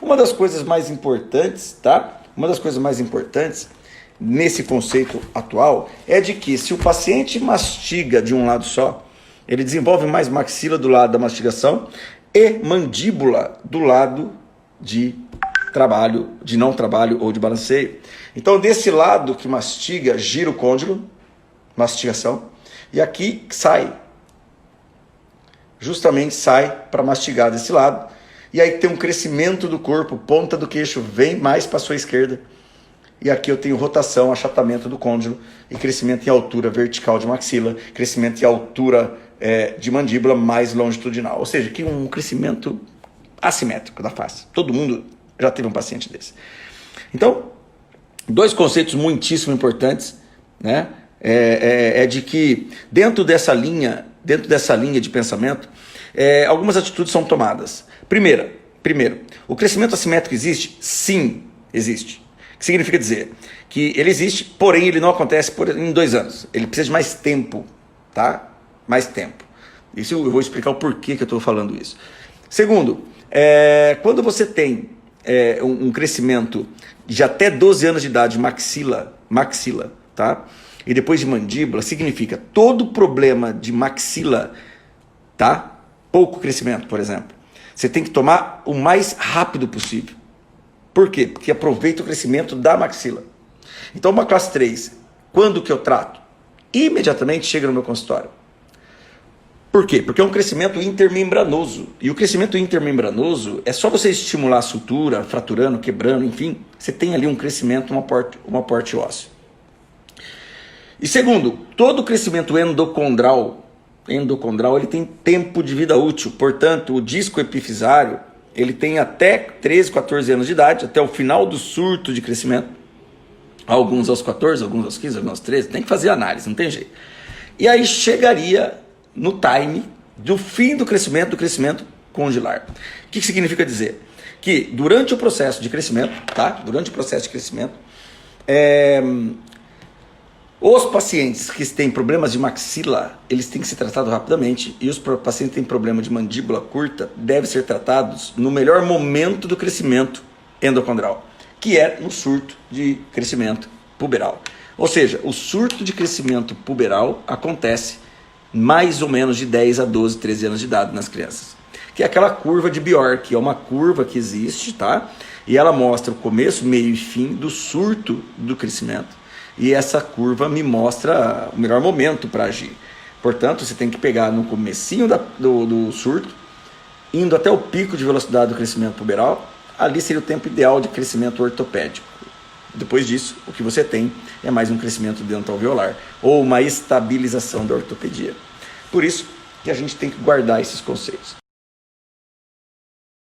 Uma das coisas mais importantes, tá? Uma das coisas mais importantes nesse conceito atual é de que se o paciente mastiga de um lado só, ele desenvolve mais maxila do lado da mastigação e mandíbula do lado de trabalho, de não trabalho ou de balanceio. Então, desse lado que mastiga, gira o côndilo, mastigação, e aqui sai, justamente sai para mastigar desse lado, e aí tem um crescimento do corpo, ponta do queixo vem mais para a sua esquerda, e aqui eu tenho rotação, achatamento do côndilo, e crescimento em altura vertical de maxila, crescimento em altura de mandíbula mais longitudinal, ou seja, aqui um crescimento assimétrico da face. Todo mundo já teve um paciente desse. Então, dois conceitos muitíssimo importantes, né? De que dentro dessa linha de pensamento, algumas atitudes são tomadas. Primeiro, o crescimento assimétrico existe? Sim, existe. O que significa dizer? Que ele existe, porém ele não acontece em 2 anos. Ele precisa de mais tempo, tá? Mais tempo. Isso eu vou explicar o porquê que eu estou falando isso. Segundo, quando você tem um crescimento de até 12 anos de idade, maxila, tá? E depois de mandíbula, significa todo problema de maxila, tá? Pouco crescimento, por exemplo. Você tem que tomar o mais rápido possível. Por quê? Porque aproveita o crescimento da maxila. Então, uma classe 3, quando que eu trato? Imediatamente chega no meu consultório. Por quê? Porque é um crescimento intermembranoso. E o crescimento intermembranoso é só você estimular a sutura, fraturando, quebrando, enfim. Você tem ali um crescimento, um aporte ósseo. E segundo, todo crescimento endocondral ele tem tempo de vida útil. Portanto, o disco epifisário, ele tem até 13, 14 anos de idade, até o final do surto de crescimento. Alguns aos 14, alguns aos 15, alguns aos 13. Tem que fazer análise, não tem jeito. E aí chegaria no time do fim do crescimento condilar. O que significa dizer? Que durante o processo de crescimento, tá? Durante o processo de crescimento, os pacientes que têm problemas de maxila, eles têm que ser tratados rapidamente, e os pacientes que têm problema de mandíbula curta devem ser tratados no melhor momento do crescimento endocondral, que é no surto de crescimento puberal. Ou seja, o surto de crescimento puberal acontece mais ou menos de 10 a 12, 13 anos de idade nas crianças. Que é aquela curva de Bjork, que é uma curva que existe, tá? E ela mostra o começo, meio e fim do surto do crescimento. E essa curva me mostra o melhor momento para agir. Portanto, você tem que pegar no comecinho do surto, indo até o pico de velocidade do crescimento puberal. Ali seria o tempo ideal de crescimento ortopédico. Depois disso, o que você tem é mais um crescimento dental-alveolar ou uma estabilização da ortopedia. Por isso que a gente tem que guardar esses conceitos.